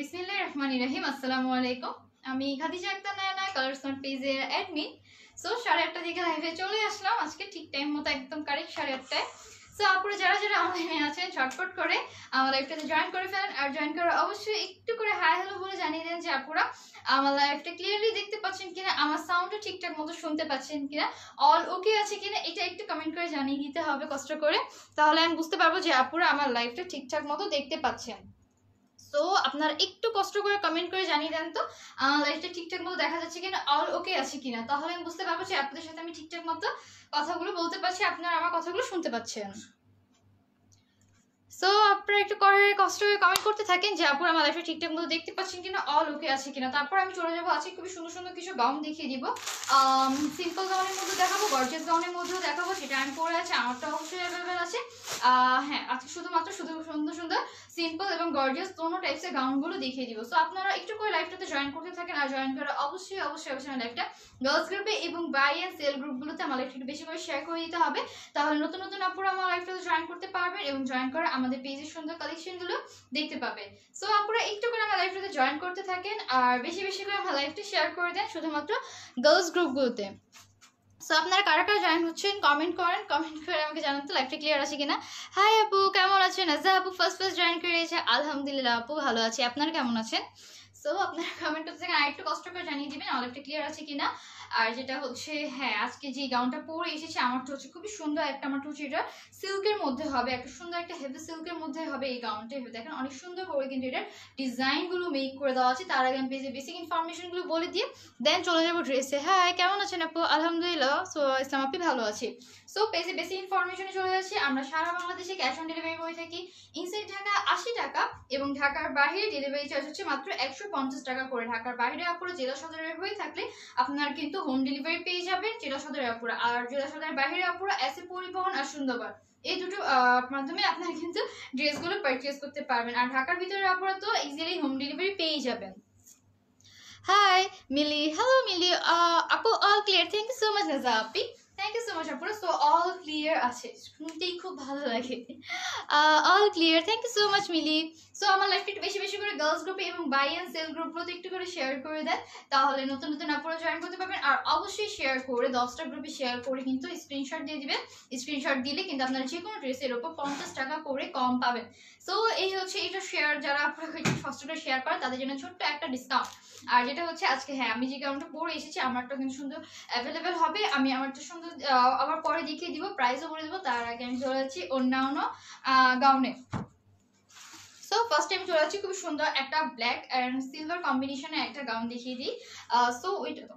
বিসমিল্লাহির রহমানির রহিম। আসসালামু আলাইকুম। আমি খাদিজা আক্তার নায়না, কালার স্মার্ট পেজের অ্যাডমিন। সো 8:30 দিকে লাইভে চলে আসলাম আজকে ঠিক টাইম মতো, একদম কারেক্ট 8:30টায়। সো আপুরা যারা যারা অনলাইনে আছেন ঝটপট করে আমার লাইভটাতে জয়েন করে ফেলেন। আর জয়েন করে অবশ্যই একটু করে হাই হ্যালো বলে জানিয়ে দেন যে আপুরা আমার লাইভটা ক্লিয়ারলি দেখতে পাচ্ছেন কিনা, আমার সাউন্ডও ঠিকঠাক মতো শুনতে পাচ্ছেন কিনা, অল ওকে আছে কিনা, এটা একটু কমেন্ট করে জানিয়ে দিতে হবে কষ্ট করে। তাহলে আমি বুঝতে পারবো যে আপুরা আমার লাইভটা ঠিকঠাক মতো দেখতে পাচ্ছেন। সো আপনারা একটু কষ্ট করে কমেন্ট করে জানিয়ে দেন তো লাইভটা ঠিকঠাক মতো দেখা যাচ্ছে কিনা, অল ওকে আছে কিনা। তাহলে আমি বুঝতে পারবো যে আপনাদের সাথে আমি ঠিকঠাক মতো কথাগুলো বলতে পারছি, আপনারা আমার কথাগুলো শুনতে পাচ্ছেন। সো আপনারা একটু করে কষ্ট করে কমেন্ট করতে থাকেন যে আপুর আমার লাইফে ঠিকঠাক মতো দেখতে পাচ্ছেন কিনা, অল ওকে আছে কিনা। তারপর আমি চলে যাবো আজকে খুবই সুন্দর সুন্দর কিছু গাউন দেখিয়ে দিব। সিম্পল গাউনের মধ্যে দেখাবো, গর্জিয়াস গাউনের মধ্যেও দেখাবো। সেটা আমি পরে আছে, আমারটা অবশ্যই অ্যাভেলেবেল আছে। হ্যাঁ, আজকে শুধুমাত্র সুন্দর সুন্দর সিম্পল এবং গর্জিয়াস দোনো টাইপসের গাউনগুলো দেখিয়ে দিব। সো আপনারা একটু করে লাইভটাতে জয়েন করতে থাকেন। আর জয়েন করে অবশ্যই অবশ্যই অবশ্যই আমার লাইভটা গার্লস গ্রুপে এবং বাই অ্যান্ড সেল গ্রুপগুলোতে আমার লাইভটা একটু বেশি করে শেয়ার করে দিতে হবে। তাহলে নতুন নতুন আপুরা আমার লাইভটাতে জয়েন করতে পারবেন এবং জয়েন করে আমাদের পেজের সুন্দর কালেকশনগুলো দেখতে পাবেন। সো আপুরা একটু করে আমার লাইভটাতে জয়েন করতে থাকেন আর বেশি বেশি করে আমার লাইভটা শেয়ার করে দেন শুধুমাত্র গার্লস গ্রুপগুলোতে। সো আপনারা কারা কারা জয়েন হচ্ছেন কমেন্ট করেন, কমেন্ট করে আমাকে জানান তো লাইভটা ক্লিয়ার আছে কিনা। হাই আপু, কেমন আছেন? আজা আপু ফার্স্ট জয়েন করেছে, আলহামদুলিল্লাহ আপু ভালো আছি। আপনারা কেমন আছেন? সো আপনারা কমেন্ট করতে থাকেন, আরেকটু কষ্ট করে জানিয়ে দিবেন আমার লাইভটা ক্লিয়ার আছে কিনা। আর যেটা হচ্ছে, হ্যাঁ, আজকে যে গাউনটা পরে এসেছে আমারটা হচ্ছে খুবই সুন্দর একটা, আমারটা হচ্ছে এটা সিল্কের মধ্যে হবে, একটা সুন্দর একটা হেভি সিল্কের মধ্যে হবে এই গাউনটা। দেখেন অনেক সুন্দর করে কিন্তু এটার ডিজাইনগুলো মেক করে দেওয়া আছে। তার আগে আমি পেজে বেসিক ইনফরমেশনগুলো বলে দিয়ে দেন চলে যাবো ড্রেসে। হ্যাঁ, কেমন আছেন আপু? আলহামদুলিল্লাহ। সো ইসলাম আপনি ভালো আছি। সো পেজে বেসিক ইনফরমেশনে চলে যাচ্ছি। আমরা সারা বাংলাদেশে ক্যাশ অন ডেলিভারি করে থাকি। ইনসাইড ঢাকা 80 টাকা এবং ঢাকার বাইরে ডেলিভারি চার্জ হচ্ছে মাত্র 150 টাকা করে। ঢাকার বাইরে আপুরা জেলা সদরের হয়ে থাকলে আপনার কিন্তু হোম ডেলিভারি পেয়ে যাবেন জেলা সদরের আপুরা। আর জেলা সদরের বাইরে আপুরা এসএ পরিবহন আর সুন্দরবন, এই দুটো মাধ্যমে আপনারা কিন্তু ড্রেসগুলো পারচেজ করতে পারবেন। আর ঢাকার ভিতরে আপুরা তো ইজিলি হোম ডেলিভারি পেয়ে যাবেন। Hi Mili, hello Mili. আপু all clear, thank you so much Naja আপি, থ্যাংক ইউ সো মাচ আপুরা। সো অল ক্লিয়ার আছে, শুনতেই খুব ভালো লাগে। All clear, thank you so much Mili. So আমার লাইফটা একটু বেশি বেশি করে গার্লস গ্রুপে এবং বাই অ্যান্ড সেল গ্রুপগুলোতে একটু করে শেয়ার করে দেন, তাহলে নতুন নতুন আপুরা জয়েন করতে পারবেন। আর অবশ্যই শেয়ার করে 10টা গ্রুপে শেয়ার করে কিন্তু স্ক্রিনশট দিয়ে দিবেন। স্ক্রিনশট দিলে কিন্তু আপনারা যে কোনো ড্রেসের উপর 50 টাকা করে কম পাবেন। সো এই হচ্ছে এটা শেয়ার, যারা আপনারা ফার্স্ট শেয়ার করেন তাদের জন্য ছোট্ট একটা ডিসকাউন্ট। আর যেটা হচ্ছে আজকে, হ্যাঁ, আমি যে গাউনটা পরে এসেছি আমারটা কিন্তু সুন্দর অ্যাভেলেবেল হবে। আমি আমারটা সুন্দর আবার পরে দেখিয়ে দিব, প্রাইসও বলে দেবো। তার আগে আমি চলে যাচ্ছি অন্যান্য গাউনে। সো ফার্স্ট টাইম চলে যাচ্ছি খুব সুন্দর একটা ব্ল্যাক অ্যান্ড সিলভার কম্বিনেশনে একটা গাউন দেখিয়ে দিই। সো ওইটা তো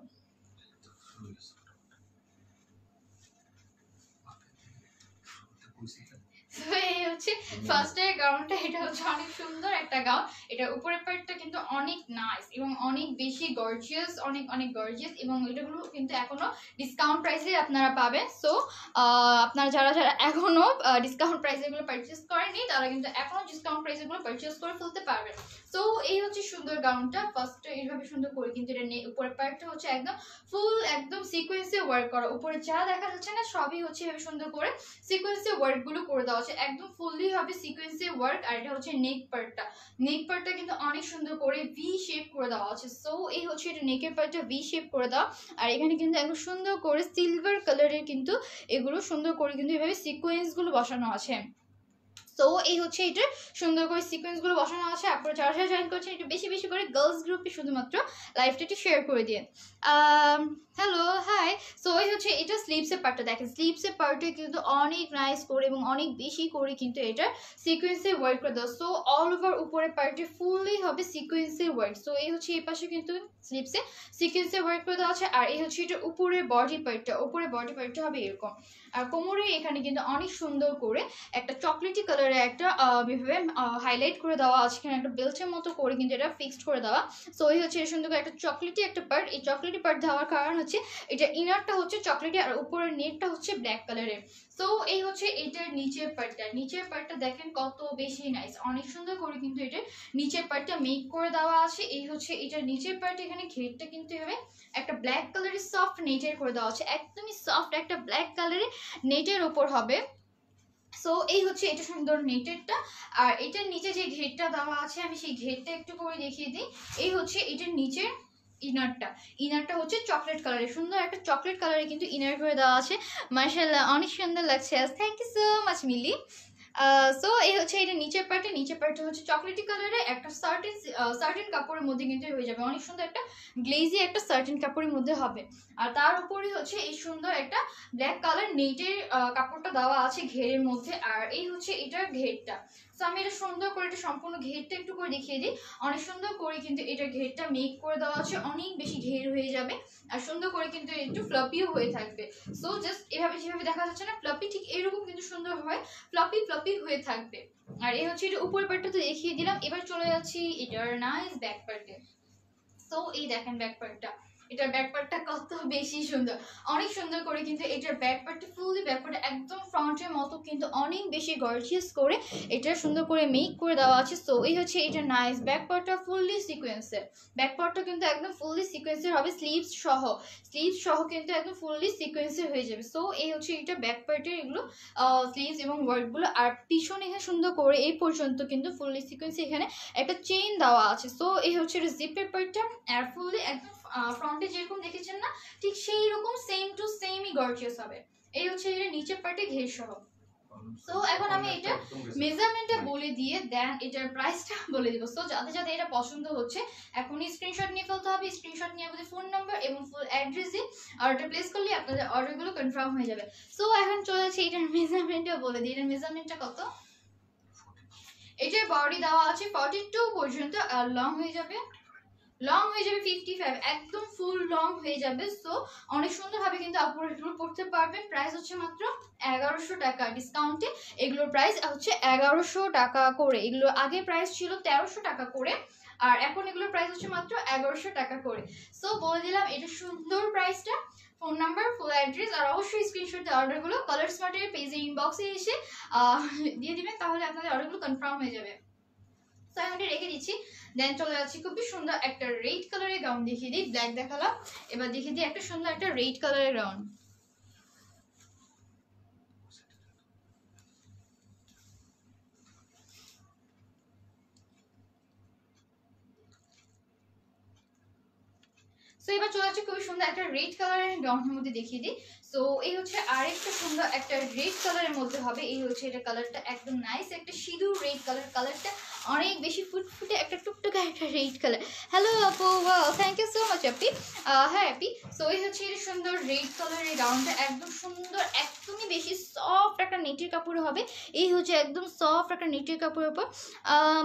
এই হচ্ছে ফার্স্ট এর গাউনটা। এটা হচ্ছে অনেক সুন্দর একটা গাউন। এটার উপরের পার্টটা কিন্তু অনেক নাইস এবং অনেক বেশি গর্জিয়াস, অনেক অনেক গর্জিয়াস। এবং এটাগুলো কিন্তু এখনো ডিসকাউন্ট প্রাইসে আপনারা পাবেন। সো আপনারা যারা যারা এখনো ডিসকাউন্ট প্রাইসে এগুলো পারচেস করেনি তারা কিন্তু এখনো ডিসকাউন্ট প্রাইসে এগুলো পারচেস করে ফেলতে পারবেন। সো এই হচ্ছে সুন্দর গাউনটা। ফার্স্টে এইভাবে সুন্দর করে কিন্তু এটা উপরের পার্টটা হচ্ছে একদম ফুল একদম সিকোয়েন্সে ওয়ার্ক করা। উপরে যা দেখা যাচ্ছে না সবই হচ্ছে এভাবে সুন্দর করে সিকোয়েন্সে ওয়ার্কগুলো করে দেওয়া আছে, একদম ফুললি হবে সিকোয়েন্সে ওয়ার্ক। আর এটা হচ্ছে নেক পার্টটা, নেক পার্টটা কিন্তু অনেক সুন্দর করে ভি শেপ করে দেওয়া আছে। সো এই হচ্ছে এটা নেকের পার্টটা ভি শেপ করে দেওয়া। আর এখানে কিন্তু একদম সুন্দর করে সিলভার কালারের কিন্তু এগুলো সুন্দর করে কিন্তু এভাবে সিকোয়েন্সগুলো বসানো আছে। সো এই হচ্ছে এটার সুন্দর করে সিকোয়েন্সগুলো বসানো আছে। আপনারা যারা যারা জয়েন করছেন একটু বেশি বেশি করে গার্লস গ্রুপে শুধুমাত্র লাইভটা একটু শেয়ার করে দিয়ে। Hello, high. সো এই হচ্ছে এটা স্লিভসের পার্টটা। দেখেন স্লিভসের পার্টে কিন্তু অনেক নাইস করে এবং অনেক বেশি করে কিন্তু এটা সিকোয়েন্সের ওয়ার্ক করে দেওয়া। সো অল ওভার উপরের পার্টে ফুললি হবে সিকোয়েন্সের ওয়ার্ক। সো এই হচ্ছে এই পাশে কিন্তু স্লিভসে সিকোয়েন্সের ওয়ার্ক করে দেওয়া আছে। আর এই হচ্ছে এটা উপরের বডি পার্টটা, উপরে বডি পার্টটা হবে এরকম। আর কোমরে এখানে কিন্তু অনেক সুন্দর করে একটা চকলেটি কালারের একটা এভাবে হাইলাইট করে দেওয়া আছে। এখানে একটা বেল্টের মতো করে কিন্তু এটা ফিক্সড করে দেওয়া। সো এই হচ্ছে সুন্দর করে একটা চকলেটি একটা পার্ট। এই চকলেটি পার্ট দেওয়ার কারণ হচ্ছে এটা ইনারটা হচ্ছে চকলেটি আর উপরের নেটটা হচ্ছে ব্ল্যাক কালারের। সো এই হচ্ছে এটার নিচের পার্টটা। নিচের পার্টটা দেখেন কত বেশি নাইস, অনেক সুন্দর করে কিন্তু এটা নিচের পার্টটা মেক করে দেওয়া আছে। এই হচ্ছে এটার নিচের পার্ট। এখানে ঘেরটা কিন্তু এভাবে একটা ব্ল্যাক কালারের সফট নেটের করে দেওয়া আছে, একদমই সফট একটা ব্ল্যাক কালারের নেটের উপর হবে। সো এই হচ্ছে এটা সুন্দর নেটেরটা। আর এটার নিচে যে ঘেরটা দেওয়া আছে আমি সেই ঘেরটা একটু করে দেখিয়ে দিই। এই হচ্ছে এটার নিচের ইনারটা হচ্ছে চকলেট কালারের, সুন্দর একটা চকলেট কালারে কিন্তু ইনার করে দেওয়া আছে। মাশাআল্লাহ অনেক সুন্দর লাগছে। Thank you so much Mili. So এই হচ্ছে এটা নিচের পার্টটা হচ্ছে চকলেটি কালারে একটা সার্টেন কাপড়ের মধ্যে কিন্তু হয়ে যাবে, অনেক সুন্দর একটা গ্লেজি একটা সার্টেন কাপড়ের মধ্যে হবে। আর তার উপরে হচ্ছে এই সুন্দর একটা ব্ল্যাক কালার নেটের কাপড়টা দেওয়া আছে ঘেরের মধ্যে। আর এই হচ্ছে এটার ঘেরটা। সো আমি এটা সুন্দর করে এটা সম্পূর্ণ ঘেরটা একটু করে দেখিয়ে দিই। অনেক সুন্দর করে কিন্তু এটা ঘেরটা মেক করে দেওয়া আছে, অনেক বেশি ঘের হয়ে যাবে আর সুন্দর করে কিন্তু একটু ফ্লাপিও হয়ে থাকবে। সো জাস্ট এভাবে যেভাবে দেখা যাচ্ছে না ফ্লাপি, ঠিক এরকম কিন্তু সুন্দর হয় ফ্লাপি হয়ে থাকবে। আর এই হচ্ছে এটা উপর পার্টটা তো দেখিয়ে দিলাম। এবার চলে যাচ্ছি এটার নাইস ব্যাক পার্টে। সো এই দেখেন ব্যাক পার্টটা, এটার ব্যাক পার্টটা কত বেশি সুন্দর, অনেক সুন্দর করে কিন্তু এটার ব্যাক পার্টটা ফুললি ব্যাক পার্টটা একদম ফ্রন্টের মতো কিন্তু অনেক বেশি গর্জিয়াস করে এটা সুন্দর করে মেক করে দেওয়া আছে। সো এই হচ্ছে এটা নাইস ব্যাক পার্টটা ফুললি সিকোয়েন্সের, ব্যাক পার্টটা কিন্তু একদম ফুললি সিকোয়েন্সের হবে, স্লিভস সহ কিন্তু একদম ফুললি সিকোয়েন্সের হয়ে যাবে। সো এই হচ্ছে এটা ব্যাক পার্টের এগুলো স্লিভস এবং ওয়ার্কগুলো। আর পিছনে এখানে সুন্দর করে এই পর্যন্ত কিন্তু ফুললি সিকোয়েন্সে এখানে একটা চেইন দেওয়া আছে। সো এই হচ্ছে এটা জিপের পার্টটা। আর ফুললি একদম ফ্রন্টে যেরকম দেখেছেন না ঠিক সেই রকম সেম টু সেমই গর্জিয়াস হবে। এই হচ্ছে এটা নিচের পার্টে ঘের সহ। সো এখন আমি এটা মেজারমেন্টটা বলে দিয়ে দেন এটার প্রাইসটা বলে দিব। সো যাদের যাদের এটা পছন্দ হচ্ছে এখনই স্ক্রিনশট নিয়ে ফেলতে হবে। স্ক্রিনশট নিয়ে আমাদের ফোন নাম্বার এবং ফুল অ্যাড্রেস দিয়ে অর্ডার প্লেস করলে আপনাদের অর্ডারগুলো কনফার্ম হয়ে যাবে। সো এখন চলে যাচ্ছে এটার মেজারমেন্টটা বলে দিই। এটার মেজারমেন্টটা কত, এটার বডি দেওয়া আছে 42 পর্যন্ত আর লং হয়ে যাবে 55, একদম ফুল লং হয়ে যাবে। সো অনেক সুন্দরভাবে কিন্তু আপনারা এগুলো পড়তে পারবেন। প্রাইস হচ্ছে মাত্র 1100 টাকা, ডিসকাউন্টে এগুলোর প্রাইস হচ্ছে 1100 টাকা করে। এগুলো আগে প্রাইস ছিল 1300 টাকা করে আর এখন এগুলোর প্রাইস হচ্ছে মাত্র 1100 টাকা করে। সো বলে দিলাম এটা সুন্দর প্রাইসটা, ফোন নাম্বার ফুল অ্যাড্রেস আর অবশ্যই স্ক্রিনশট দিয়ে অর্ডারগুলো কালার স্মার্টের পেজে ইনবক্সে এসে দিয়ে দিবেন, তাহলে আপনাদের অর্ডারগুলো কনফার্ম হয়ে যাবে। সো আমি এটা রেখে দিচ্ছি। দেন চলে যাচ্ছি খুবই সুন্দর একটা রেড কালারের গাউন দেখিয়ে দিই। ব্ল্যাক দেখালাম, এবার দেখিয়ে দিই একটা সুন্দর একটা রেড কালারের গাউন। সো এবার চলে যাচ্ছে খুবই সুন্দর একটা রেড কালারের গাউনের মধ্যে দেখিয়ে দিই। সো এই হচ্ছে আরেকটা সুন্দর একটা রেড কালারের মধ্যে হবে। এই হচ্ছে এটা কালারটা একদম নাইস একটা সিঁদুর রেড কালারটা অনেক বেশি ফুটফুটে একটা টুকটুকা একটা রেড কালার। হ্যালো আপু, wow thank you so much আপি। হ্যাঁ আপি। সো এই হচ্ছে এটা সুন্দর রেড কালারের গাউনটা একদম সুন্দর, একদমই বেশি সফট একটা নেটের কাপড় হবে। এই হচ্ছে একদম সফট একটা নেটের কাপড়ের উপর।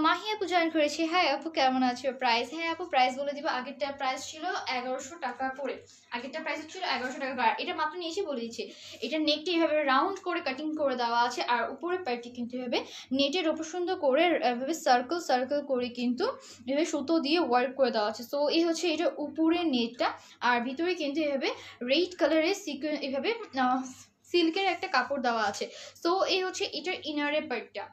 মাহি আপু জয়েন করেছি। হ্যাঁ আপু কেমন আছো? প্রাইস, হ্যাঁ আপু প্রাইস বলে দিব। আগেরটার প্রাইস ছিল 1100 টাকা করে, আগেরটা প্রাইস ছিল 1100 টাকা করে। এটা মাত্র নিয়েছি বলে দিচ্ছি। এটা নেটটি এভাবে রাউন্ড করে কাটিং করে দেওয়া আছে আর উপরের পার্টটি কিন্তু এভাবে নেটের উপর সুন্দর করে এভাবে সার্কেল করে কিন্তু এভাবে সুতো দিয়ে ওয়ার্ক করে দেওয়া আছে। সো এই হচ্ছে এটা উপরের নেটটা আর ভিতরে কিন্তু এভাবে রেড কালারের সিকোয়েন্স এভাবে সিল্কের একটা কাপড় দেওয়া আছে। সো এই হচ্ছে এটার ইনারের পার্টটা।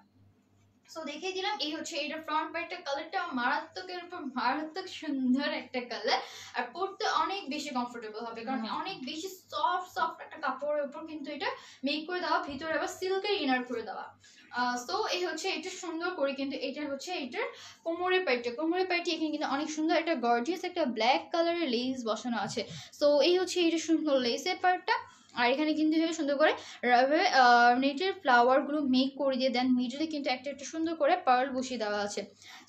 সো দেখিয়ে দিলাম। এই হচ্ছে এটা ফ্রন্ট পার্টটা, কালারটা মারাত্মকের উপর মারাত্মক সুন্দর একটা কালার আর পরতে অনেক বেশি কমফোর্টেবল হবে কারণ অনেক বেশি সফট একটা কাপড়ের উপর কিন্তু এটা মেক করে দেওয়া, ভিতরে আবার সিল্কের ইনার করে দেওয়া। সো এই হচ্ছে এটা সুন্দর করে কিন্তু এটা হচ্ছে এটার কোমরের পার্টটি এখানে কিন্তু অনেক সুন্দর একটা গর্জিয়াস একটা ব্ল্যাক কালারের লেস বসানো আছে। সো এই হচ্ছে এটা সুন্দর লেসের পার্টটা আর এখানে কিন্তু সুন্দর করে নেটের ফ্লাওয়ারগুলো মেক করে দিয়ে দেন মিডলে কিন্তু একটা সুন্দর করে পার্ল বসিয়ে দেওয়া আছে।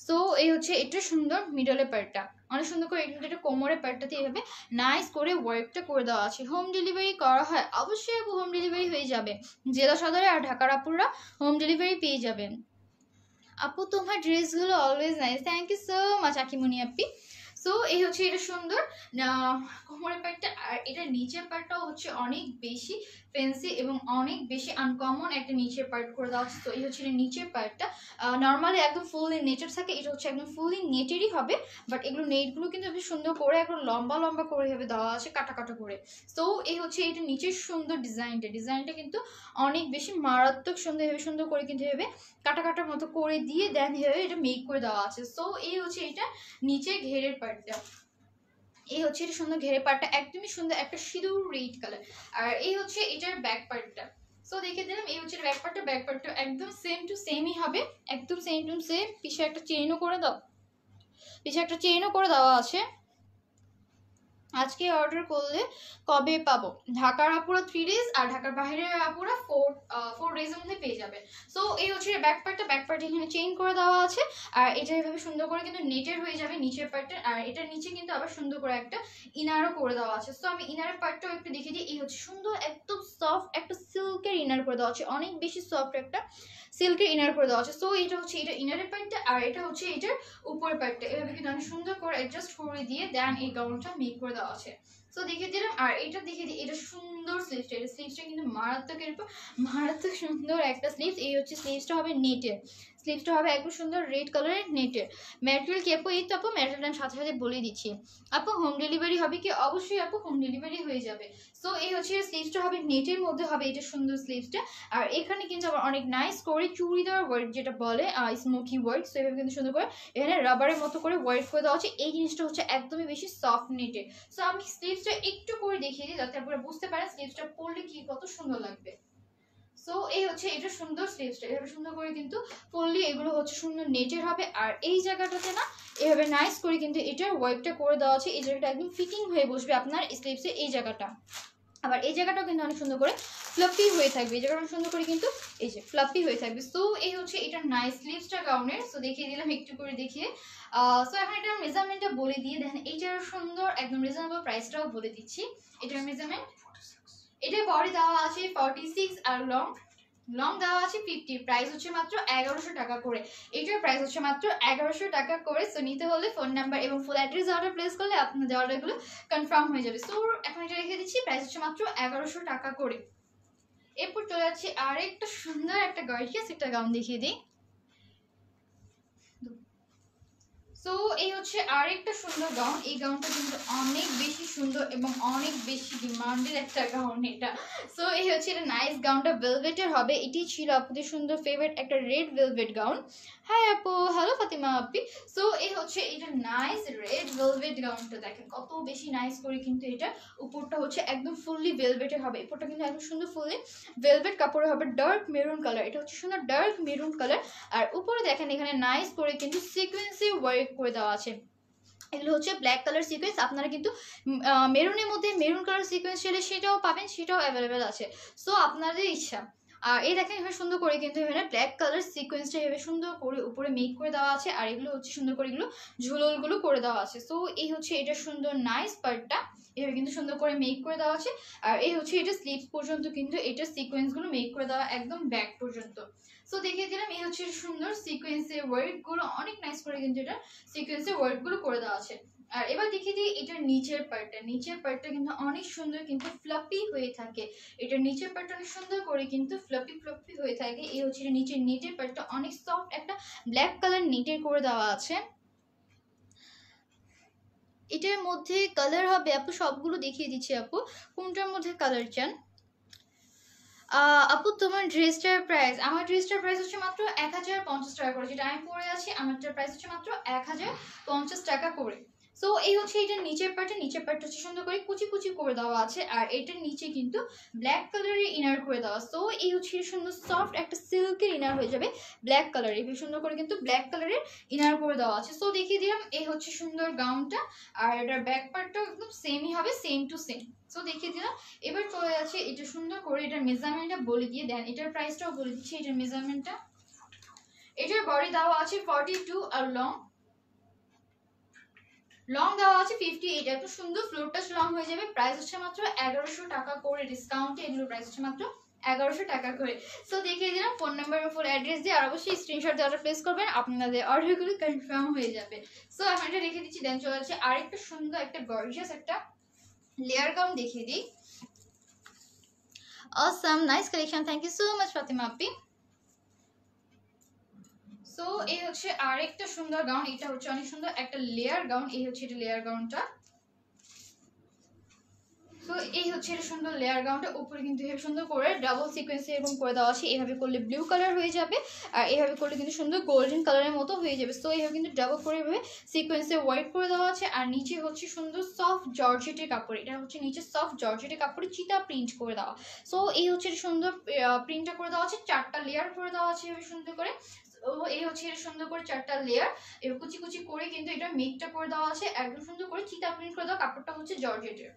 সো এই হচ্ছে এটা সুন্দর মিডলের পার্টটা, অনেক সুন্দর করে এটা কোমরের পার্টটাতে এইভাবে নাইস করে ওয়ার্কটা করে দেওয়া আছে। হোম ডেলিভারি করা হয়, অবশ্যই হোম ডেলিভারি হয়ে যাবে। জেলা সদরে আর ঢাকার আপুরা হোম ডেলিভারি পেয়ে যাবেন। আপু তোমার ড্রেসগুলো always nice, thank you so much Akimoni আপি। সো এই হচ্ছে এটা সুন্দর কোমরের পার্টটা আর এটা নিচের পার্টটাও হচ্ছে অনেক বেশি ফ্যান্সি এবং অনেক বেশি আনকমন একটা নিচের পার্ট করে দেওয়া হচ্ছে। তো এই হচ্ছে নিচের পার্টটা নর্মালি একদম ফুললি নেটের থাকে, এটা হচ্ছে একদম ফুললি নেটেরই হবে বাট এগুলো নেটগুলো কিন্তু বেশ সুন্দর করে একদম লম্বা করে এভাবে দেওয়া আছে কাটা করে। সো এই হচ্ছে এটা নিচের সুন্দর ডিজাইনটা কিন্তু অনেক বেশি মারাত্মক সুন্দর করে কিন্তু এভাবে কাটার মতো করে দিয়ে দেন এভাবে এটা মেক করে দেওয়া আছে। সো এই হচ্ছে এটা নিচে ঘেরের পার্টটা, এই হচ্ছে এটা সুন্দর ঘেরের পার্টটা একদমই সুন্দর একটা সিঁদুর রেড কালার আর এই হচ্ছে এটার ব্যাক পার্টটা। সো দেখে দিলাম এই হচ্ছে ব্যাক পার্টটা একদম সেম টু সেমই হবে, একদম সেম টু সেম। পিছে একটা চেইনও করে দাও, পিছে একটা চেইনও করে দেওয়া আছে। আজকে অর্ডার করলে কবে পাবো? ঢাকার আপুরা 3 ডেজ আর ঢাকার বাইরের আপুরা 4 ডেজের মধ্যে পেয়ে যাবে। সো এই হচ্ছে ব্যাক পার্ট এখানে চেইন করে দেওয়া আছে, আর এটা এভাবে সুন্দর করে কিন্তু নেটের হয়ে যাবে নিচের পার্টটা, আর এটার নিচে কিন্তু আবার সুন্দর করে একটা ইনারও করে দেওয়া আছে। সো আমি ইনারের পার্টটাও একটু দেখে দিই। এই হচ্ছে সুন্দর একদম সফট একটা সিল্কের ইনার করে দেওয়া আছে, অনেক বেশি সফট একটা সিল্কের ইনার করে দেওয়া আছে। সো এটা হচ্ছে এটা ইনারের পার্টটা, আর এটা হচ্ছে এটার উপরের পার্টটা। এভাবে কিন্তু অনেক সুন্দর করে অ্যাডজাস্ট করে দিয়ে দেন এই গাউনটা মেক করে দেওয়া আছে। সো দেখে দিলাম। আর এটা দেখে দিই, এটা সুন্দর স্লিভসটা, এটা স্লিভসটা কিন্তু মারাত্মক, এরকম মারাত্মক সুন্দর একটা স্লিভস। এই হচ্ছে স্লিভসটা হবে নেটের, স্লিভসটা হবে একদম সুন্দর রেড কালারের নেটের। ম্যাটেরিয়াল কি আপু? এই তো আপু ম্যাটেরিয়াল আমি সাথে সাথে বলে দিচ্ছি। আপু হোম ডেলিভারি হবে কি? অবশ্যই আপু হোম ডেলিভারি হয়ে যাবে। সো এই হচ্ছে স্লিভসটা হবে নেটের মধ্যে হবে, এটা সুন্দর স্লিভসটা। আর এখানে কিন্তু আবার অনেক নাইস করে চুড়িদার ওয়ার্ক যেটা বলে স্মোকি ওয়ার্ক, সো এভাবে কিন্তু সুন্দর করে এখানে রাবারের মতো করে ওয়ার্ক করে দেওয়া হচ্ছে। এই জিনিসটা হচ্ছে একদমই বেশি সফট নেটের। সো আমি স্লিভসটা একটু করে দেখিয়ে দিই যাতে আপনারা বুঝতে পারেন স্লিভসটা পরলে কি কত সুন্দর লাগবে। সো এই হচ্ছে এটা সুন্দর স্লিভসটা, এভাবে সুন্দর করে কিন্তু পরলে এগুলো হচ্ছে সুন্দর নেটের হবে। আর এই জায়গাটাতে না এভাবে নাইস করে কিন্তু এটার ওয়ার্কটা করে দেওয়া আছে, এই জায়গাটা একদম ফিটিং হয়ে বসবে আপনার স্লিভসে এই জায়গাটা। আবার এই জায়গাটাও কিন্তু অনেক সুন্দর করে ফ্লাফি হয়ে থাকবে, এই জায়গাটা সুন্দর করে কিন্তু এই যে ফ্লাফি হয়ে থাকবে। সো এই হচ্ছে এটা নাইস স্লিভসটা গাউনের। সো দেখিয়ে দিলাম একটু করে দেখিয়ে। সো এখন এটার মেজারমেন্টটা বলে দিয়ে দেখেন, এইটার সুন্দর একদম রিজনেবল প্রাইসটাও বলে দিচ্ছি। এটার মেজারমেন্ট, এটা বডি দেওয়া আছে 46 আর লং দেওয়া আছে 50, প্রাইস হচ্ছে মাত্র 1100 টাকা করে। এটার প্রাইস হচ্ছে মাত্র 1100 টাকা করে। সো নিতে হলে ফোন নাম্বার এবং ফুল অ্যাড্রেস অর্ডার প্লেস করলে আপনাদের অর্ডারগুলো কনফার্ম হয়ে যাবে। সো এখন এটা রেখে দিচ্ছি, প্রাইস হচ্ছে মাত্র 1100 টাকা করে। এরপর চলে যাচ্ছি আরেকটা সুন্দর একটা গর্জিয়াস একটা গাউন দেখিয়ে দিই। সো এই হচ্ছে আরেকটা সুন্দর গাউন। এই গাউনটা কিন্তু অনেক বেশি সুন্দর এবং অনেক বেশি ডিমান্ডেড একটা গাউন এটা। সো এই হচ্ছে এটা নাইস গাউনটা ভেলভেটের হবে। এটি ছিল আপুদের সুন্দর ফেভারিট একটা রেড ভেলভেট গাউন। হাই আপু, হ্যালো ফাতিমা আপি। সো এই হচ্ছে এটা নাইস রেড ভেলভেট গাউনটা, দেখেন কত বেশি নাইস করে কিন্তু এটা উপরটা হচ্ছে একদম ফুললি ভেলভেটের হবে, উপরটা কিন্তু একদম সুন্দর ফুললি ভেলভেট কাপড়ে হবে ডার্ক মেরুন কালার, এটা হচ্ছে সুন্দর ডার্ক মেরুন কালার। আর উপরে দেখেন এখানে নাইস করে কিন্তু সিকোয়েন্সি ওয়ার্ক করে দেওয়া আছে, এগুলো হচ্ছে ব্ল্যাক কালার সিকোয়েন্স। আপনারা কিন্তু মেরুনের মধ্যে মেরুন কালার সিকোয়েন্স চাইলে সেটাও পাবেন, সেটাও অ্যাভেলেবেল আছে। সো আপনাদের ইচ্ছা। আর এই দেখেন এভাবে সুন্দর করে কিন্তু এখানে ব্ল্যাক কালার সিকোয়েন্সটা এভাবে সুন্দর করে উপরে মেক করে দেওয়া আছে, আর এগুলো হচ্ছে সুন্দর করে এগুলো ঝুলগুলো করে দেওয়া আছে। সো এই হচ্ছে এটা সুন্দর নাইস পার্টটা, এভাবে কিন্তু সুন্দর করে মেক করে দেওয়া আছে। আর এই হচ্ছে এটা স্লিভস পর্যন্ত কিন্তু এটা সিকোয়েন্সগুলো মেক করে দেওয়া একদম ব্যাক পর্যন্ত। সো দেখিয়ে দিলাম এই হচ্ছে সুন্দর সিকোয়েন্সের ওয়ার্কগুলো, অনেক নাইস করে কিন্তু এটা সিকোয়েন্সের ওয়ার্কগুলো করে দেওয়া আছে। আর এবার দেখিয়ে দিই এটার নিচের পার্টটা কিন্তু অনেক সুন্দর কিন্তু ফ্লাফি হয়ে থাকে। এটার নিচের পার্টটা অনেক সুন্দর করে কিন্তু ফ্লাফি হয়ে থাকে। এই হচ্ছে নিচের নেটের পার্টটা অনেক সফট একটা ব্ল্যাক কালার নেটের করে দেওয়া আছে। এটার মধ্যে কালার হবে আপু, সবগুলো দেখিয়ে দিচ্ছি আপু, কোনটার মধ্যে কালার চান? আপু তোমার ড্রেসটার প্রাইস, আমার ড্রেসটার প্রাইস হচ্ছে মাত্র 1050 টাকা করে, যেটা আমি পরে আছি আমারটার প্রাইস হচ্ছে মাত্র 1050 টাকা করে। সো এই হচ্ছে এটার নিচের পার্টটা হচ্ছে সুন্দর করে কুচি কুচি করে দেওয়া আছে, আর এটার নিচে কিন্তু ব্ল্যাক কালারের ইনার করে দেওয়া। সো এই হচ্ছে সুন্দর সফট একটা সিল্কের ইনার হয়ে যাবে ব্ল্যাক কালারের, এই সুন্দর করে কিন্তু ব্ল্যাক কালারের ইনার করে দেওয়া আছে। সো দেখিয়ে দিলাম এই হচ্ছে সুন্দর গাউনটা, আর এটার ব্যাক পার্টটাও একদম সেমই হবে, সেম টু সেম। সো দেখিয়ে দিলাম। এবার চলে যাচ্ছে এটা সুন্দর করে এটার মেজারমেন্টটা বলে দিয়ে দেন, এটার প্রাইসটাও বলে দিচ্ছি। এটার মেজারমেন্টটা, এটার বডি দেওয়া আছে 42 আর লং দেওয়া আছে 58, এত সুন্দর ফ্লোর টাচ লং হয়ে যাবে। প্রাইস হচ্ছে মাত্র 1100 টাকা করে, ডিসকাউন্টে এগুলো প্রাইস হচ্ছে মাত্র 1100 টাকা করে। সো দেখিয়ে দিলাম ফোন নাম্বার এবং ফুল অ্যাড্রেস দিয়ে, আর অবশ্যই স্ক্রিনশট দিয়ে অর্ডার প্লেস করবেন, আপনাদের অর্ডারগুলো কনফার্ম হয়ে যাবে। সো এখন এটা রেখে দিচ্ছি, দেন চলে যাচ্ছে আরেকটা সুন্দর একটা গর্জিয়াস একটা লেয়ার গাউন দেখিয়ে দিই। Awesome, nice collection. Thank you so much, Fatima Appi. So এই হচ্ছে আরেকটা সুন্দর গাউন, এটা হচ্ছে অনেক সুন্দর একটা লেয়ার গাউন। এই হচ্ছে এটা লেয়ার গাউনটা। তো এই হচ্ছে এটা সুন্দর লেয়ার গাউনটা, উপরে কিন্তু হেবি সুন্দর করে ডাবল সিকোয়েন্সে এরকম করে দেওয়া আছে। এভাবে করলে ব্লু কালার হয়ে যাবে, আর এভাবে করলে কিন্তু সুন্দর গোল্ডেন কালারের মতো হয়ে যাবে। সো এইভাবে কিন্তু ডাবল করে এভাবে সিকোয়েন্সে হোয়াইট করে দেওয়া আছে। আর নিচে হচ্ছে সুন্দর সফট জর্জেটের কাপড়, এটা হচ্ছে নিচে সফট জর্জেটের কাপড়ে চিতা প্রিন্ট করে দেওয়া। সো এই হচ্ছে সুন্দর প্রিন্টটা করে দেওয়া আছে, 4টা লেয়ার করে দেওয়া আছে এভাবে সুন্দর করে। ও এই হচ্ছে এটা সুন্দর করে 4টা লেয়ার এবার কুচি কুচি করে কিন্তু এটা মেকটা করে দেওয়া আছে, একদম সুন্দর করে চিতা প্রিন্ট করে দেওয়া। কাপড়টা হচ্ছে জর্জেটের।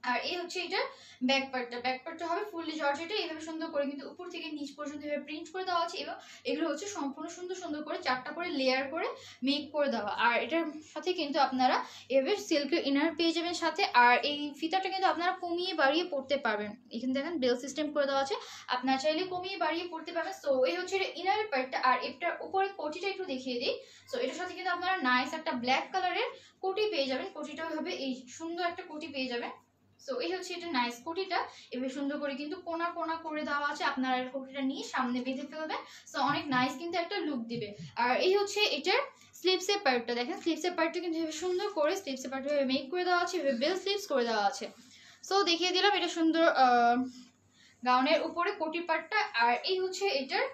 আর এই হচ্ছে এটা ব্যাক পার্টটা হবে ফুললি জর্জেটে, এইভাবে সুন্দর করে কিন্তু উপর থেকে নিচ পর্যন্ত এভাবে প্রিন্ট করে দেওয়া আছে। এবং এগুলো হচ্ছে সম্পূর্ণ সুন্দর সুন্দর করে 4টা করে লেয়ার করে মেক করে দেওয়া। আর এটার সাথে কিন্তু আপনারা এভাবে সিল্কের ইনার পেয়ে যাবেন সাথে। আর এই ফিতাটা কিন্তু আপনারা কমিয়ে বাড়িয়ে পড়তে পারবেন, এখানে দেখেন বেল সিস্টেম করে দেওয়া আছে, আপনারা চাইলে কমিয়ে বাড়িয়ে পড়তে পারবেন। সো এই হচ্ছে এটা ইনারের পার্টটা। আর এটার উপরে কোটিটা একটু দেখিয়ে দিই। সো এটার সাথে কিন্তু আপনারা নাইস একটা ব্ল্যাক কালারের কোটি পেয়ে যাবেন, কোটিটা হবে এই সুন্দর একটা কোটি পেয়ে যাবেন। সো এই হচ্ছে এটা নাইস কোটিটা, এভাবে সুন্দর করে কিন্তু কোনা কোনা করে দেওয়া আছে, আপনারা কোটিটা নিয়ে সামনে বেঁধে ফেলবেন। সো অনেক নাইস কিন্তু একটা লুক দিবে। আর এই হচ্ছে এটার স্লিভসের পার্টটা, দেখেন স্লিভসের পার্টটা কিন্তু এভাবে সুন্দর করে স্লিভসের পার্ট মেক করে দেওয়া আছে, এভাবে বেল স্লিভস করে দেওয়া আছে। সো দেখিয়ে দিলাম এটা সুন্দর গাউনের উপরে কোটি পার্টটা। আর এই হচ্ছে এটার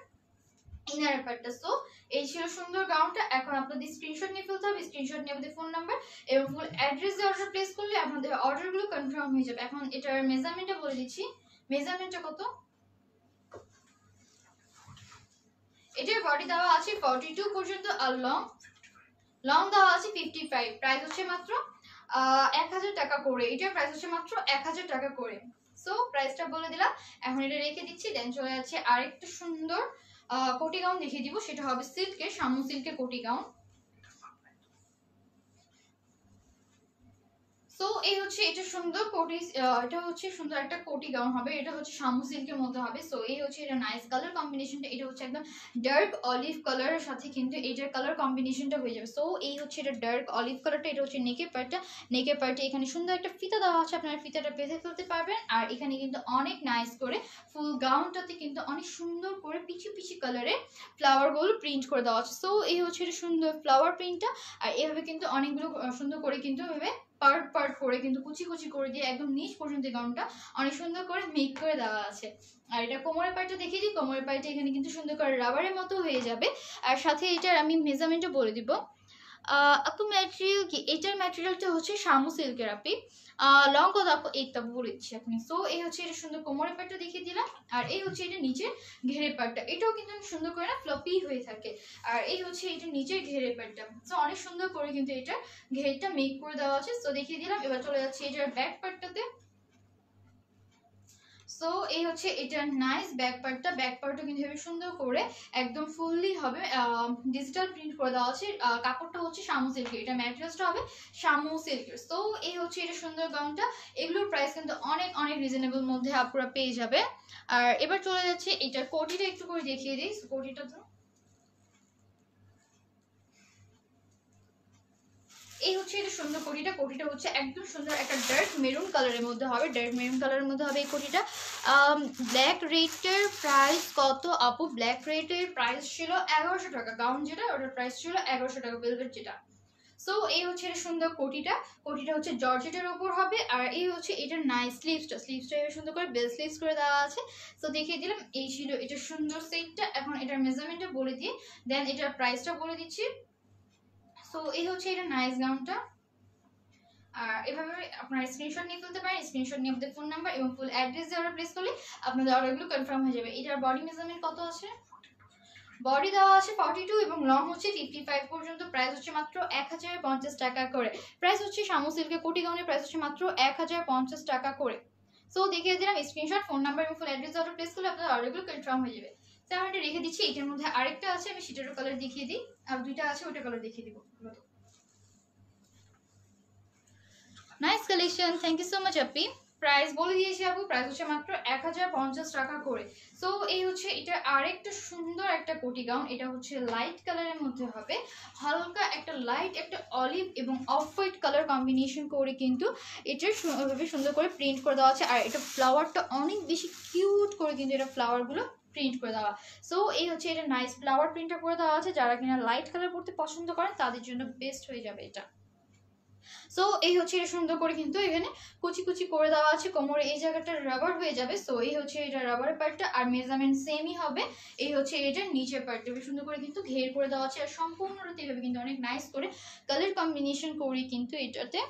ইনার পার্টটা। সো এই ছিল সুন্দর গাউনটা। এখন আপনাদের স্ক্রিনশট নিয়ে ফেলতে হবে, স্ক্রিনশট নিয়ে আপনাদের ফোন নাম্বার এবং ফুল অ্যাড্রেস দিয়ে অর্ডার প্লেস করলে আপনাদের অর্ডারগুলো কনফার্ম হয়ে যাবে। এখন এটার মেজারমেন্টটা বলে দিচ্ছি, মেজারমেন্টটা কত। এটার বডি দেওয়া আছে 42 পর্যন্ত, আর লং দেওয়া আছে 55। প্রাইস হচ্ছে মাত্র 1000 টাকা করে, এটার প্রাইস হচ্ছে মাত্র 1000 টাকা করে। সো প্রাইসটা বলে দিলাম, এখন এটা রেখে দিচ্ছি। দেন চলে যাচ্ছে আরেকটা সুন্দর কোটি গাউন দেখিয়ে দিব, সেটা হবে সিল্কের, শামু সিল্কের কোটি গাউন। সো এই হচ্ছে এটা সুন্দর কোটি, এটা হচ্ছে সুন্দর একটা কোটি গাউন হবে, এটা হচ্ছে শামু সিল্কের মধ্যে হবে। সো এই হচ্ছে এটা নাইস কালার কম্বিনেশনটা, এটা হচ্ছে একদম ডার্ক অলিভ কালারের সাথে কিন্তু এটার কালার কম্বিনেশনটা হয়ে যাবে। সো এই হচ্ছে এটা ডার্ক অলিভ কালারটা, এটা হচ্ছে নেকের পার্টটা। নেকের পার্টে এখানে সুন্দর একটা ফিতা দেওয়া আছে, আপনারা ফিতাটা বেঁধে ফেলতে পারবেন। আর এখানে কিন্তু অনেক নাইস করে ফুল গাউনটাতে কিন্তু অনেক সুন্দর করে পিচি পিচি কালারে ফ্লাওয়ারগুলো প্রিন্ট করে দেওয়া আছে। সো এই হচ্ছে এটা সুন্দর ফ্লাওয়ার প্রিন্টটা। আর এভাবে কিন্তু অনেকগুলো সুন্দর করে কিন্তু এভাবে পার্ট পার্ট করে কিন্তু কুচি কুচি করে দিয়ে একদম নিচ পর্যন্ত গাউনটা অনেক সুন্দর করে মেক করে দেওয়া আছে। আর এটা কোমরের পার্টটা দেখিয়ে দিই, কোমরের পার্টটা এখানে কিন্তু সুন্দর করে রাবারের মতো হয়ে যাবে। আর সাথে এটার আমি মেজারমেন্টও বলে দিব। আপু ম্যাটেরিয়াল কি, এটার ম্যাটেরিয়ালটা হচ্ছে শামু সিল্কের আপি। লং কত আপু, এইটা বলে দিচ্ছি আপনি। সো এই হচ্ছে এটা সুন্দর কোমরের পার্টটা দেখিয়ে দিলাম। আর এই হচ্ছে এটা নিচের ঘেরের পার্টটা, এটাও কিন্তু সুন্দর করে না ফ্লপি হয়ে থাকে। আর এই হচ্ছে এটা নিচের ঘেরের পার্টটা। সো অনেক সুন্দর করে কিন্তু এটা ঘেরটা মেক করে দেওয়া আছে। সো দেখিয়ে দিলাম। এবার চলে যাচ্ছে এটার ব্যাক পার্টটাতে। সো এই হচ্ছে এটার নাইস ব্যাক পার্টটা, ব্যাক পার্টটা কিন্তু হেবি সুন্দর করে একদম ফুললি হবে ডিজিটাল প্রিন্ট করে দেওয়া আছে। কাপড়টা হচ্ছে শামু সিল্কের, এটা ম্যাটেরিয়ালসটা হবে শামু সিল্কের। সো এই হচ্ছে এটা সুন্দর গাউনটা, এগুলোর প্রাইস কিন্তু অনেক অনেক রিজনেবল মধ্যে আপনারা পেয়ে যাবে। আর এবার চলে যাচ্ছে এটার কোটিটা একটু করে দেখিয়ে দিই। কোটিটা তো এই হচ্ছে এটা সুন্দর কোটিটা, কোটিটা হচ্ছে একদম সুন্দর একটা ডার্ক মেরুন কালারের মধ্যে হবে, ডার্ক মেরুন কালারের মধ্যে হবে এই কোটিটা। ব্ল্যাক রেটের প্রাইস কত আপু, ব্ল্যাক রেটের প্রাইস ছিল 1100 টাকা, গাউন যেটা ওটার প্রাইস ছিল 1100 টাকা, ভেলভেট যেটা। সো এই হচ্ছে এটা সুন্দর কোটিটা, কোটিটা হচ্ছে জর্জেটের ওপর হবে। আর এই হচ্ছে এটার নাইস স্লিভসটা, স্লিভসটা সুন্দর করে বেল স্লিভস করে দেওয়া আছে। সো দেখিয়ে দিলাম, এই ছিল এটা সুন্দর সেটটা। এখন এটার মেজারমেন্টটা বলে দিয়ে দেন এটার প্রাইসটা বলে দিচ্ছি। সো এই হচ্ছে এটা নাইস গাউনটা। আর এভাবে আপনারা স্ক্রিনশট নিয়ে ফেলতে পারেন, স্ক্রিনশট নিয়ে আপনাদের ফোন নাম্বার এবং ফুল অ্যাড্রেস দিয়ে অর্ডার প্লেস করলে আপনাদের অর্ডারগুলো কনফার্ম হয়ে যাবে। এটার বডি মেজারমেন্ট কত আছে, বডি দেওয়া আছে 42 এবং লং হচ্ছে 55 পর্যন্ত। প্রাইস হচ্ছে মাত্র 1050 টাকা করে। প্রাইস হচ্ছে শামু সিল্কের কোটি গাউনের প্রাইস হচ্ছে মাত্র 1050 টাকা করে। সো দেখিয়ে দিলাম, স্ক্রিনশট ফোন নাম্বার এবং ফুল অ্যাড্রেস অর্ডার প্লেস করলে আপনাদের অর্ডারগুলো কনফার্ম হয়ে যাবে। তো আমি এটা রেখে দিচ্ছি। এটার মধ্যে আরেকটা আছে, আমি সেটারও কালার দেখিয়ে দিই। আর দুইটা আছে, ওইটা কালার দেখিয়ে দিব। Nice collection, thank you so much আপি। প্রাইস বলে দিয়েছি আপু, প্রাইস হচ্ছে মাত্র 1050 টাকা করে। সো এই হচ্ছে এটা আরেকটা সুন্দর একটা কোটি গাউন, এটা হচ্ছে লাইট কালারের মধ্যে হবে, হালকা একটা লাইট একটা অলিভ এবং অফ হোয়াইট কালার কম্বিনেশন করে কিন্তু এটা ওইভাবে সুন্দর করে প্রিন্ট করে দেওয়া আছে। আর এটা ফ্লাওয়ারটা অনেক বেশি কিউট করে কিন্তু এটা ফ্লাওয়ারগুলো প্রিন্ট করে দেওয়া। সো এই হচ্ছে এটা নাইস ফ্লাওয়ার প্রিন্টটা করে দেওয়া আছে, যারা কিনা লাইট কালার পড়তে পছন্দ করেন তাদের জন্য বেস্ট হয়ে যাবে এটা। সো এই হচ্ছে এটা সুন্দর করে কিন্তু এখানে কুচি কুচি করে দেওয়া আছে, কোমরে এই জায়গাটা রাবার হয়ে যাবে। সো এই হচ্ছে এটা রাবার পার্টটা, আর মেজারমেন্ট সেমই হবে। এই হচ্ছে এটার নিচের পার্টটা বেশ সুন্দর করে কিন্তু ঘের করে দেওয়া আছে, আর সম্পূর্ণটা এভাবে কিন্তু অনেক নাইস করে কালার কম্বিনেশন করে কিন্তু এটাতে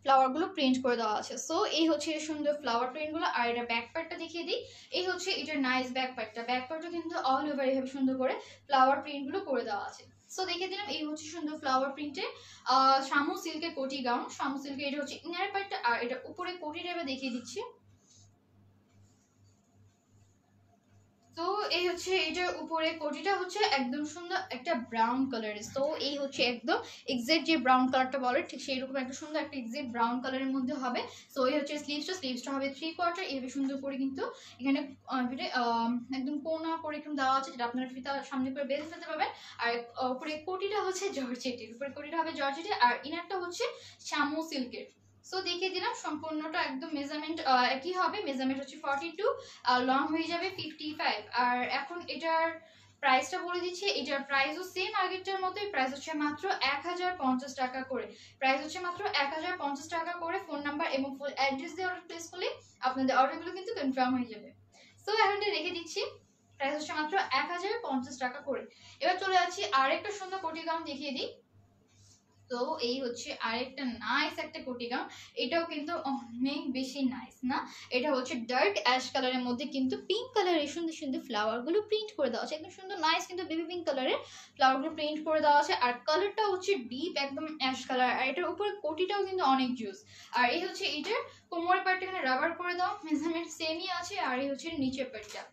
ফ্লাওয়ার গুলো প্রিন্ট করে দেওয়া আছে। সো এই হচ্ছে সুন্দর ফ্লাওয়ার প্রিন্ট গুলো। আর এটা ব্যাক পার্টটা দেখিয়ে দিই, এই হচ্ছে এটার নাইস ব্যাক পার্টটা। ব্যাক পার্টও কিন্তু অল ওভার এভাবে সুন্দর করে ফ্লাওয়ার প্রিন্ট গুলো করে দেওয়া আছে। সো দেখিয়ে দিলাম এই হচ্ছে সুন্দর ফ্লাওয়ার প্রিন্টের শামু সিল্কের কোটি গাউন। শামু সিল্কের এটা হচ্ছে ইনার পার্টটা, আর এটা উপরে কোটিটা এবার দেখিয়ে দিচ্ছি। তো এই হচ্ছে এটার উপরে কোটিটা হচ্ছে একদম সুন্দর একটা ব্রাউন কালারের। তো এই হচ্ছে একদম এক্সাক্ট যে ব্রাউন কালারটা বলে ঠিক সেই রকম একটা সুন্দর একটা এক্সাক্ট ব্রাউন কালারের মধ্যে হবে। সো এই হচ্ছে স্লিভসটা হবে 3/4। এইভাবে সুন্দর করে কিন্তু এখানে একদম কোনা করে একদম দেওয়া আছে, যেটা আপনারা ফিতা সামনে করে বেঁধে ফেলতে পারবেন। আর উপরে কোটিটা হচ্ছে জর্জেটের, উপরে কোটিটা হবে জর্জেটের, আর ইনারটা হচ্ছে শামু সিল্কের। সো দেখিয়ে দিলাম সম্পূর্ণটা একদম মেজারমেন্ট একই হবে। মেজারমেন্ট হচ্ছে 42 আর লং হয়ে যাবে 55। আর এখন এটার প্রাইসটা বলে দিচ্ছি, এটার প্রাইসও সেম আগেরটার মতোই। প্রাইস হচ্ছে মাত্র 1050 টাকা করে। প্রাইস হচ্ছে মাত্র 1050 টাকা করে। ফোন নাম্বার এবং ফুল অ্যাড্রেস দিয়ে অর্ডার প্লেস করলে আপনাদের অর্ডারগুলো কিন্তু কনফার্ম হয়ে যাবে। সো এখন রেখে দিচ্ছি, প্রাইস হচ্ছে মাত্র 1050 টাকা করে। এবার চলে যাচ্ছি আরেকটা সুন্দর কোটি গাউন দেখিয়ে দিই। তো এই হচ্ছে আরেকটা নাইস একটা কোটি গাউন, এটাও কিন্তু অনেক বেশি নাইস না। এটা হচ্ছে ডার্ক অ্যাশ কালারের মধ্যে কিন্তু পিঙ্ক কালারের সুন্দর সুন্দর ফ্লাওয়ার গুলো প্রিন্ট করে দেওয়া আছে, একদম সুন্দর নাইস কিন্তু বেবি পিঙ্ক কালারের ফ্লাওয়ার গুলো প্রিন্ট করে দেওয়া আছে। আর কালারটা হচ্ছে ডিপ একদম অ্যাশ কালার, আর এটার উপরে কোটিটাও কিন্তু অনেক জুস। আর এই হচ্ছে এটার কোমরের পার্টটা এখানে রাবার করে দাও, মেজারমেন্ট সেমই আছে। আর এই হচ্ছে নিচের পার্টটা।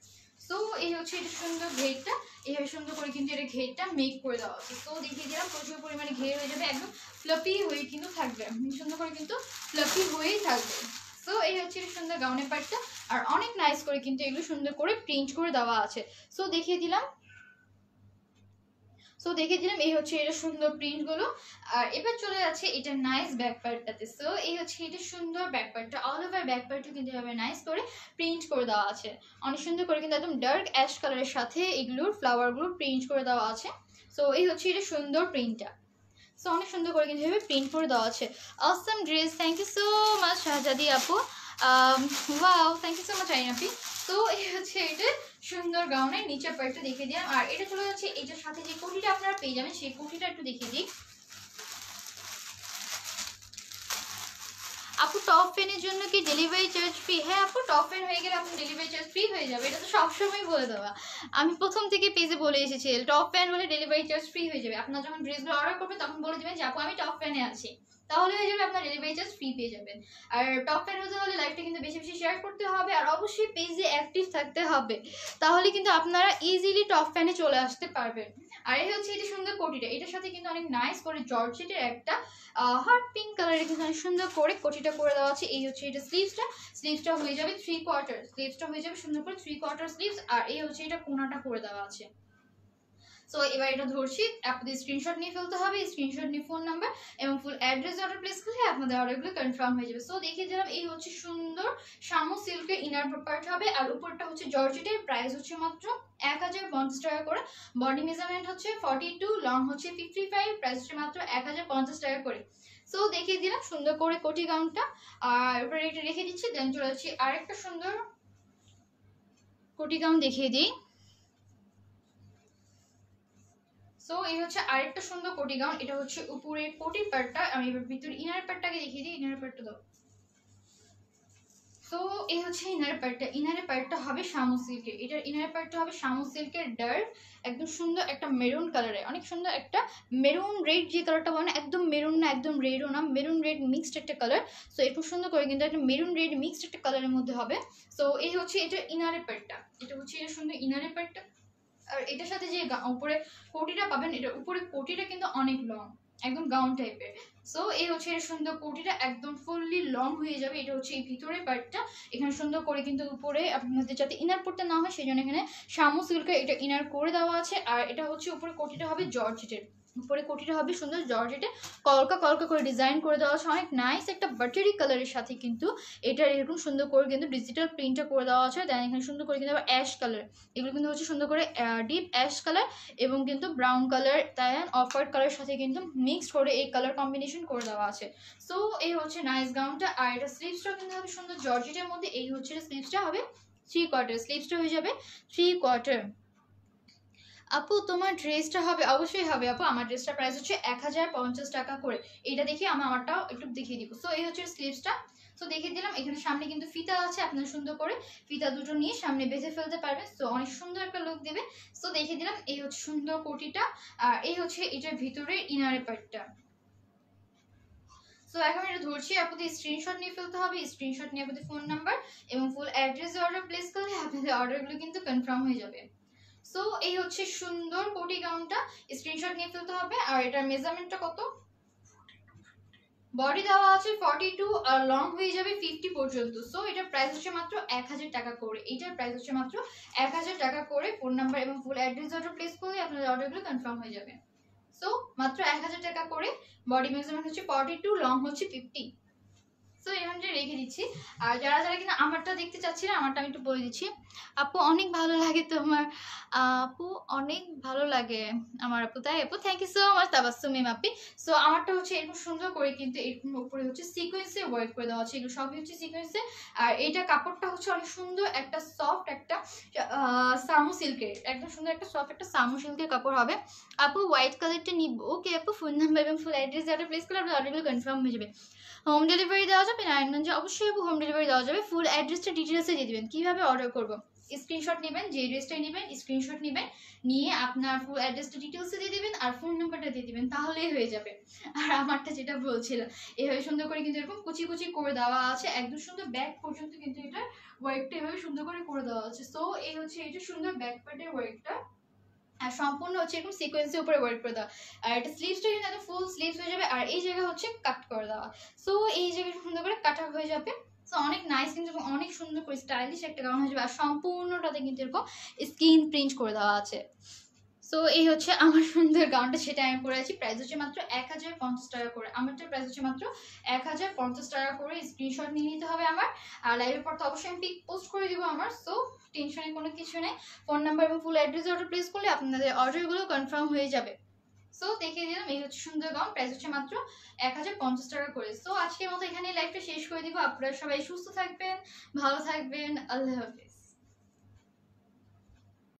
সো এই হচ্ছে এটা সুন্দর ঘেরটা, এইভাবে সুন্দর করে কিন্তু এটা ঘেরটা মেক করে দেওয়া আছে। তো দেখিয়ে দিলাম প্রচুর পরিমাণে ঘের হয়ে যাবে, একদম ফ্লাফি হয়ে কিন্তু থাকবে, সুন্দর করে কিন্তু ফ্লাফি হয়েই থাকবে। সো এই হচ্ছে সুন্দর গাউনের পার্টটা, আর অনেক নাইস করে কিন্তু এগুলো সুন্দর করে প্রিন্ট করে দেওয়া আছে। সো দেখিয়ে দিলাম এই হচ্ছে এটা সুন্দর প্রিন্ট গুলো। আর এবার চলে যাচ্ছে এটা নাইস ব্যাক পার্টটাতে। সো এই হচ্ছে এটা সুন্দর ব্যাক পার্টটা, অল ওভার ব্যাক পার্টও কিন্তু এভাবে নাইস করে প্রিন্ট করে দেওয়া আছে, অনেক সুন্দর করে কিন্তু একদম ডার্ক অ্যাশ কালারের সাথে এগুলোর ফ্লাওয়ার গুলো প্রিন্ট করে দেওয়া আছে। সো এই হচ্ছে এটা সুন্দর প্রিন্টটা। সো অনেক সুন্দর করে কিন্তু এভাবে প্রিন্ট করে দেওয়া আছে। Awesome dress, thank you so much Shahzadi আপু। Wow, thank you so much Ain আপি। তো এই হচ্ছে এটা সুন্দর গাউনের নিচের পার্টটা দেখিয়ে দিলাম। আর এটা চলে যাচ্ছে এটার সাথে যে কোটিটা আপনারা পেয়ে যাবেন, সেই কোটিটা একটু দেখিয়ে দিই। আপু টপ ফ্যানের জন্য কি ডেলিভারি চার্জ ফ্রি? হ্যাঁ আপু, টপ ফ্যান হয়ে গেলে আপনার ডেলিভারি চার্জ ফ্রি হয়ে যাবে, এটা তো সবসময় বলে দেওয়া। আমি প্রথম থেকে পেজে বলে এসেছি টপ ফ্যান হলে ডেলিভারি চার্জ ফ্রি হয়ে যাবে। আপনার যখন ড্রেসগুলো অর্ডার করবেন তখন বলে দেবেন যে আপু আমি টপ ফ্যানে আছি, তাহলে হয়ে যাবে আপনার ডেলিভারি চার্জ ফ্রি পেয়ে যাবেন। আর টপ ফ্যান হতে হলে লাইভটা কিন্তু বেশি বেশি শেয়ার করতে হবে, আর অবশ্যই পেজে অ্যাক্টিভ থাকতে হবে, তাহলে কিন্তু আপনারা ইজিলি টপ ফ্যানে চলে আসতে পারবেন। আর এই হচ্ছে এটা সুন্দর কোটিটা, এটার সাথে কিন্তু অনেক নাইস করে জর্জেটের একটা হট পিঙ্ক কালারের কিন্তু অনেক সুন্দর করে কোটিটা করে দেওয়া আছে। এই হচ্ছে এটা স্লিভসটা হয়ে যাবে 3/4, স্লিভসটা হয়ে যাবে সুন্দর করে 3/4 স্লিভস। আর এই হচ্ছে এটা কোনাটা করে দেওয়া আছে। সো এবার এটা ধরছি, আপনাদের স্ক্রিনশট নিয়ে ফেলতে হবে, স্ক্রিনশট নিয়ে ফোন নাম্বার এবং ফুল অ্যাড্রেস অর্ডার প্লেস করলে আপনাদের অর্ডারগুলো কনফার্ম হয়ে যাবে। সো দেখিয়ে দিলাম এই হচ্ছে সুন্দর শামু সিল্কের ইনার পার্ট হবে, আর উপরটা হচ্ছে জর্জেটের। প্রাইস হচ্ছে মাত্র 1050 টাকা করে। বডি মেজারমেন্ট হচ্ছে 42, লং হচ্ছে 55, প্রাইস হচ্ছে মাত্র 1050 টাকা করে। সো দেখিয়ে দিলাম সুন্দর করে কোটি গাউনটা, আর এবারে এটা রেখে দিচ্ছি। দেন চলে যাচ্ছি আরেকটা সুন্দর কোটি গাউন দেখিয়ে দিই। সো এই হচ্ছে আরেকটা সুন্দর কোটি গাউন, এটা হচ্ছে উপরে কোটি পার্টটা। আমি এবার ভিতরে ইনার পার্টটাকে দেখিয়ে দিই, ইনার পার্টটা দাও। সো এই হচ্ছে ইনার পার্টটা হবে শামু সিল্কের, এটার ইনার পার্টটা হবে শামু সিল্কের ডার্ক একদম সুন্দর একটা মেরুন কালারে, অনেক সুন্দর একটা মেরুন রেড যে কালারটা বলে না, একদম মেরুন না একদম রেডও না, মেরুন রেড মিক্সড একটা কালার। সো একটু সুন্দর করে কিন্তু একটা মেরুন রেড মিক্সড একটা কালারের মধ্যে হবে। সো এই হচ্ছে এটা ইনারের পার্টটা, এটা হচ্ছে এটা সুন্দর ইনারের পার্টটা। আর এটার সাথে যে উপরে কোটিটা পাবেন, এটা উপরে কোটিটা কিন্তু অনেক লং, একদম গাউন টাইপের। সো এই হচ্ছে এর সুন্দর কোটিটা একদম ফুললি লং হয়ে যাবে। এটা হচ্ছে এই ভিতরের পার্টটা, এখানে সুন্দর করে কিন্তু উপরে আপনাদের যাতে ইনার পড়তে না হয় সেই জন্য এখানে শামু সিল্কের এটা ইনার করে দেওয়া আছে। আর এটা হচ্ছে উপরে কোটিটা হবে জর্জেটের। উপরে কোটিটা হবে সুন্দর জর্জেটে কলকা কলকা করে ডিজাইন করে দেওয়া আছে, অনেক নাইস একটা বাটারি কালারের সাথে কিন্তু এটার এরকম সুন্দর করে কিন্তু ডিজিটাল প্রিন্টটা করে দেওয়া আছে। দেন এখানে সুন্দর করে কিন্তু আবার অ্যাশ কালার, এগুলো কিন্তু হচ্ছে সুন্দর করে ডিপ অ্যাশ কালার এবং কিন্তু ব্রাউন কালার দেন অফ হোয়াইট কালারের সাথে কিন্তু মিক্সড করে এই কালার কম্বিনেশন করে দেওয়া আছে। সো এই হচ্ছে নাইস গাউনটা। আর এটা স্লিভসটাও কিন্তু হবে সুন্দর জর্জেটের মধ্যে, এই হচ্ছে স্লিভসটা হবে 3/4, স্লিভসটা হয়ে যাবে 3/4। আপু তোমার ড্রেসটা হবে? অবশ্যই হবে আপু, আমার ড্রেসটা প্রাইস হচ্ছে 1050 টাকা করে। এইটা দেখি আমারটাও একটু দেখিয়ে দিব। সো এই হচ্ছে স্লিভসটা, সো দেখিয়ে দিলাম। এখানে সামনে কিন্তু ফিতা আছে, আপনারা সুন্দর করে ফিতা দুটো নিয়ে সামনে বেঁধে ফেলতে পারবেন, সো অনেক সুন্দর একটা লুক দেবে। সো দেখিয়ে দিলাম, এই হচ্ছে সুন্দর কোটিটা আর এই হচ্ছে এটার ভিতরে ইনারের পার্টটা। সো এখন এটা ধরছি, আপনাদের স্ক্রিনশট নিয়ে ফেলতে হবে। স্ক্রিনশট নিয়ে আপনাদের ফোন নাম্বার এবং ফুল অ্যাড্রেস অর্ডার প্লেস করলে আপনাদের অর্ডারগুলো কিন্তু কনফার্ম হয়ে যাবে। সো এই হচ্ছে সুন্দর কোটি গাউনটা, স্ক্রিনশট নিয়ে ফেলতে হবে। আর এটার মেজারমেন্টটা কত, বডি দেওয়া আছে 42 আর লং হয়ে যাবে 50 পর্যন্ত। সো এটার প্রাইস হচ্ছে মাত্র 1000 টাকা করে। এটার প্রাইস হচ্ছে মাত্র 1000 টাকা করে। ফোন নাম্বার এবং ফুল অ্যাড্রেস অর্ডার প্লেস করলে আপনাদের অর্ডারগুলো কনফার্ম হয়ে যাবে। সো মাত্র 1000 টাকা করে। বডি মেজারমেন্ট হচ্ছে 42, লং হচ্ছে 50। সো এখানটা রেখে দিচ্ছি। আর যারা যারা কিনা আমারটা দেখতে চাচ্ছি না, আমারটা আমি একটু বলে দিচ্ছি। আপু অনেক ভালো লাগে তোমার, আপু অনেক ভালো লাগে আমার আপু, তাই আপু thank you so much Tabassum আপি। সো আমারটা হচ্ছে এরকম সুন্দর করে কিন্তু এরকম উপরে হচ্ছে সিকোয়েন্সে ওয়ার্ক করে দেওয়া আছে, এগুলো সবই হচ্ছে সিকোয়েন্সে। আর এইটা কাপড়টা হচ্ছে অনেক সুন্দর একটা সফট একটা সামু সিল্কের, একদম সুন্দর একটা সফট একটা সামু সিল্কের কাপড় হবে। আপু হোয়াইট কালারটা নিব। ওকে আপু, ফোন নাম্বার এবং ফুল অ্যাড্রেস যারা প্লেস করলে আপনার অর্ডারগুলো কনফার্ম হয়ে যাবে। হোম ডেলিভারি দেওয়া যাবে নারায়ণগঞ্জে? অবশ্যই হোম ডেলিভারি দেওয়া যাবে। ফুল অ্যাড্রেসটা ডিটেলসে দিয়ে দেবেন। কীভাবে অর্ডার করবো, স্ক্রিনশট নেবেন, যে ড্রেসটাই নেবেন স্ক্রিনশট নেবেন, নিয়ে আপনার ফুল অ্যাড্রেসটা ডিটেলসে দিয়ে দেবেন আর ফোন নাম্বারটা দিয়ে দেবেন, তাহলেই হয়ে যাবে। আর আমারটা যেটা বলছিলাম, এভাবে সুন্দর করে কিন্তু এরকম কুচি কুচি করে দেওয়া আছে, একদম সুন্দর ব্যাক পর্যন্ত কিন্তু এটা ওয়ার্কটা এভাবে সুন্দর করে দেওয়া আছে। সো এই হচ্ছে এটা সুন্দর ব্যাক পার্টের ওয়ার্কটা, আর সম্পূর্ণ হচ্ছে এরকম সিকোয়েন্সের উপরে ওয়ার্ক করে দেওয়া। আর এটা স্লিভসটা কিন্তু একদম ফুল স্লিভস হয়ে যাবে। আর এই জায়গা হচ্ছে কাট করে দেওয়া, সো এই জায়গাটা সুন্দর করে কাটা হয়ে যাবে। সো অনেক নাইস কিন্তু অনেক সুন্দর করে স্টাইলিশ একটা গাউন হয়ে যাবে। আর সম্পূর্ণটাতে কিন্তু এরকম স্ক্রিন প্রিন্ট করে দেওয়া আছে। সো এই হচ্ছে আমার সুন্দর গাউনটা, সেটা আমি পরে আছি। প্রাইস হচ্ছে মাত্র 1050 টাকা করে। আমারটার প্রাইস হচ্ছে মাত্র 1050 টাকা করে। স্ক্রিনশট নিয়ে নিতে হবে আমার। আর লাইভের পর তো অবশ্যই আমি পিক পোস্ট করে দিব আমার। সো টেনশনের কোনো কিছু নেই। ফোন নাম্বার এবং ফুল অ্যাড্রেস অর্ডার প্লেস করলে আপনাদের অর্ডারগুলো কনফার্ম হয়ে যাবে। সো দেখিয়ে দিলাম, এই হচ্ছে সুন্দর গাউন, প্রাইস হচ্ছে মাত্র 1050 টাকা করে। সো আজকের মতো এখানে লাইভটা শেষ করে দিব। আপনারা সবাই সুস্থ থাকবেন, ভালো থাকবেন, আল্লাহ হাফিজ।